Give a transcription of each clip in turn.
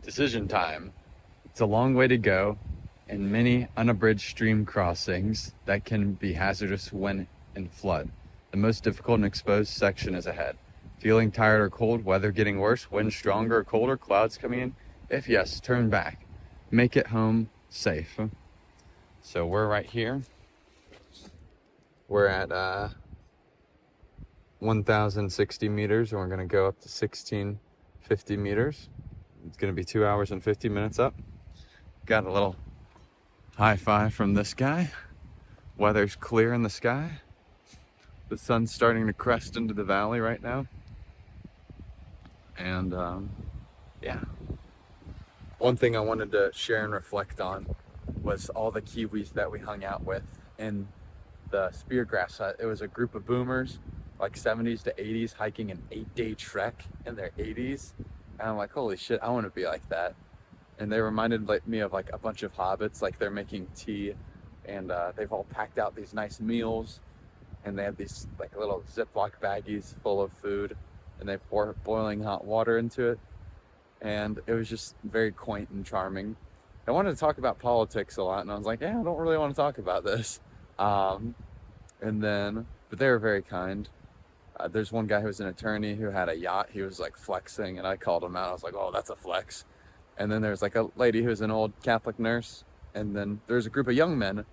Decision time. It's a long way to go and many unabridged stream crossings that can be hazardous when in flood. The most difficult and exposed section is ahead. Feeling tired or cold, weather getting worse, wind stronger or colder, clouds coming in? If yes, turn back. Make it home safe. So we're right here. We're at 1,060 meters, and we're gonna go up to 1,650 meters. It's gonna be 2 hours and 50 minutes up. Got a little high five from this guy. Weather's clear in the sky. The sun's starting to crest into the valley right now. And yeah. One thing I wanted to share and reflect on was all the Kiwis that we hung out with in the Speargrass hut. It was a group of boomers, like 70s to 80s, hiking an 8-day trek in their 80s. And I'm like, holy shit, I want to be like that. And they reminded me of like a bunch of hobbits, like they're making tea, and they've all packed out these nice meals, and they have these like little Ziploc baggies full of food, and they pour boiling hot water into it. And it was just very quaint and charming. I wanted to talk about politics a lot, and I was like, yeah, I don't really want to talk about this. But they were very kind. There's one guy who was an attorney who had a yacht. He was like flexing, and I called him out. I was like, oh, that's a flex. And then there's like a lady who's an old Catholic nurse. And then there's a group of young men,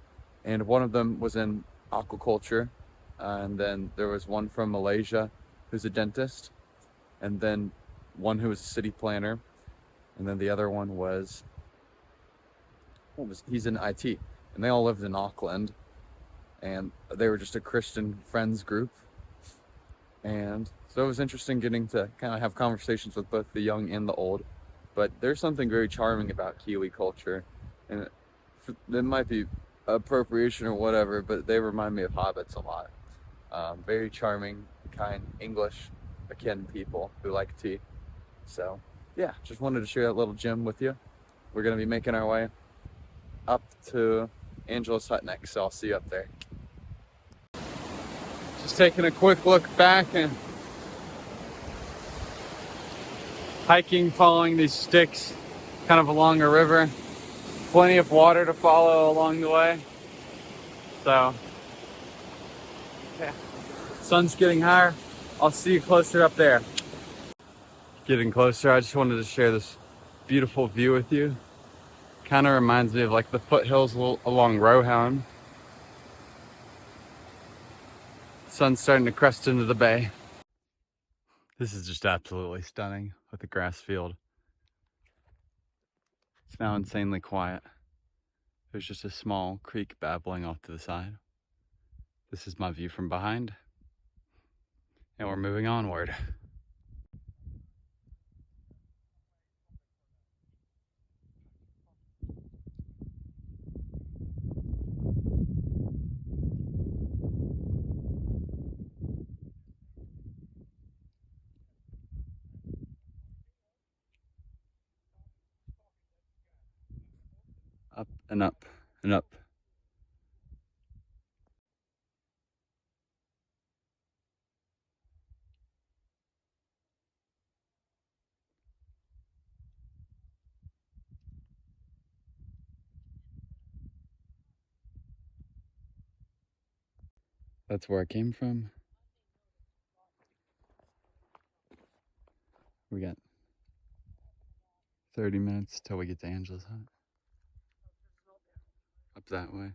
and one of them was in aquaculture. And then there was one from Malaysia who's a dentist. And then one who was a city planner. And then the other one was, he's in IT. And they all lived in Auckland. And they were just a Christian friends group. And so it was interesting getting to kind of have conversations with both the young and the old. But there's something very charming about Kiwi culture. And it might be appropriation or whatever, but they remind me of hobbits a lot. Very charming, kind, English akin people who like tea. So yeah, just wanted to share that little gem with you. We're going to be making our way up to Angelus Hut next, so I'll see you up there. Just taking a quick look back and hiking, following these sticks kind of along a river. Plenty of water to follow along the way. So yeah, sun's getting higher. I'll see you closer up there. Getting closer, I just wanted to share this beautiful view with you. Kind of reminds me of like the foothills along Rohan. Sun's starting to crest into the bay. This is just absolutely stunning with the grass field. It's now insanely quiet. There's just a small creek babbling off to the side. This is my view from behind. And we're moving onward. Up and up and up. That's where I came from. We got 30 minutes till we get to Angelus Hut. Up that way.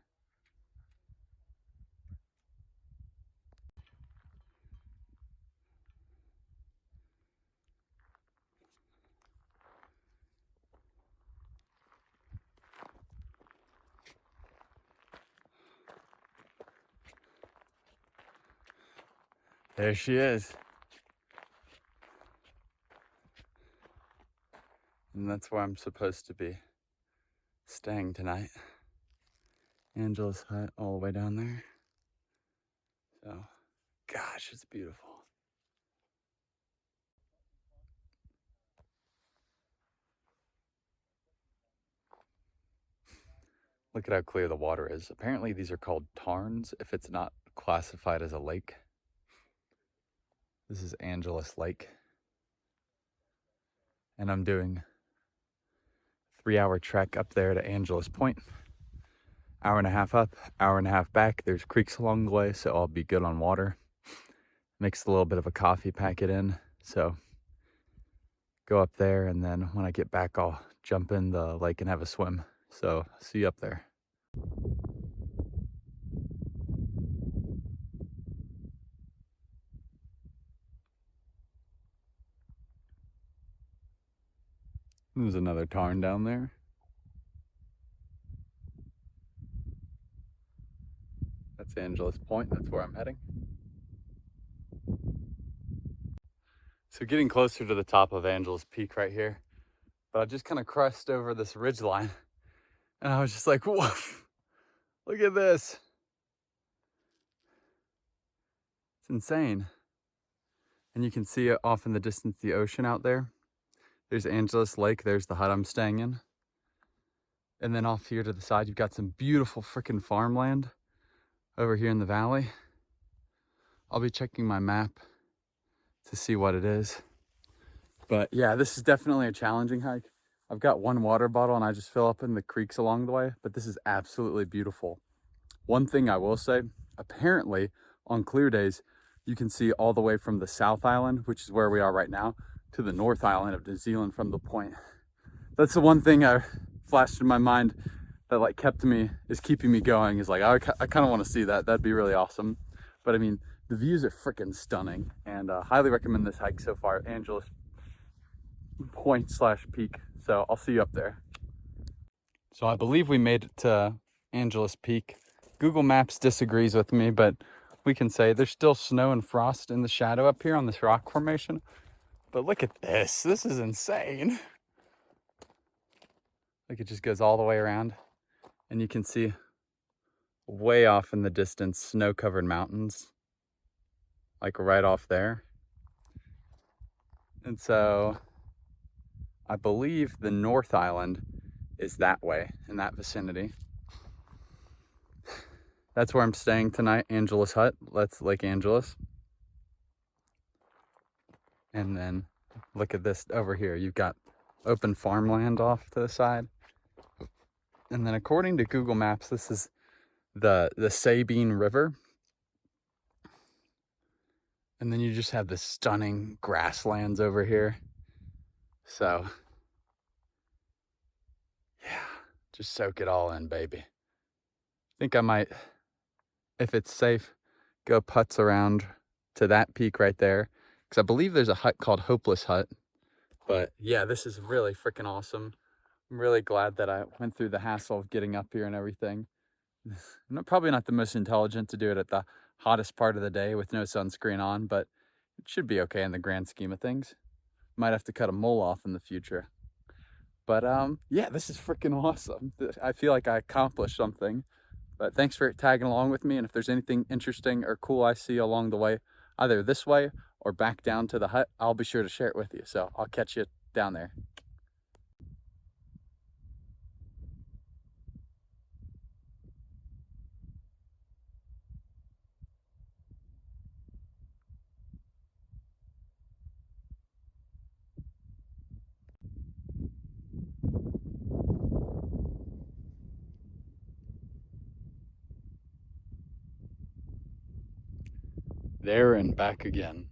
There she is. And that's where I'm supposed to be staying tonight. Angelus Hut all the way down there. So, gosh, it's beautiful. Look at how clear the water is. Apparently these are called tarns if it's not classified as a lake. This is Angelus Lake. And I'm doing 3-hour trek up there to Angelus Point. Hour and a half up, hour and a half back. There's creeks along the way, so I'll be good on water. Mixed a little bit of a coffee packet in, so go up there, and then when I get back, I'll jump in the lake and have a swim. So see you up there. There's another tarn down there. That's Angelus Point. That's where I'm heading. So getting closer to the top of Angelus Peak right here, but I just kind of crossed over this ridge line, and I was just like, woof, look at this. It's insane. And you can see off in the distance the ocean out there. There's Angelus Lake. There's the hut I'm staying in. And then off here to the side, you've got some beautiful freaking farmland over here in the valley. I'll be checking my map to see what it is. But yeah, this is definitely a challenging hike. I've got one water bottle and I just fill up in the creeks along the way, but this is absolutely beautiful. One thing I will say, apparently on clear days, you can see all the way from the South Island, which is where we are right now, to the North Island of New Zealand from the point. That's the one thing I flashed in my mind that like keeping me going, is like, I kind of want to see that. That'd be really awesome. But I mean, the views are freaking stunning, and highly recommend this hike so far, Angelus Point / peak. So I'll see you up there. So I believe we made it to Angelus Peak. Google Maps disagrees with me, but we can say there's still snow and frost in the shadow up here on this rock formation. But look at this. This is insane. Like, it just goes all the way around, and you can see way off in the distance snow-covered mountains, like right off there. And so I believe the North Island is that way, in that vicinity. That's where I'm staying tonight, Angelus Hut. That's Lake Angelus. And then look at this over here. You've got open farmland off to the side. And then according to Google Maps, this is the Sabine River. And then you just have the stunning grasslands over here. So yeah, just soak it all in, baby. I think I might, if it's safe, go putz around to that peak right there, because I believe there's a hut called Hopeless Hut. But yeah, this is really freaking awesome. I'm really glad that I went through the hassle of getting up here and everything. Probably not the most intelligent to do it at the hottest part of the day with no sunscreen on, but it should be okay in the grand scheme of things. Might have to cut a mole off in the future. But yeah, this is freaking awesome. I feel like I accomplished something. But thanks for tagging along with me. And if there's anything interesting or cool I see along the way, either this way or back down to the hut, I'll be sure to share it with you. So I'll catch you down there. There and back again.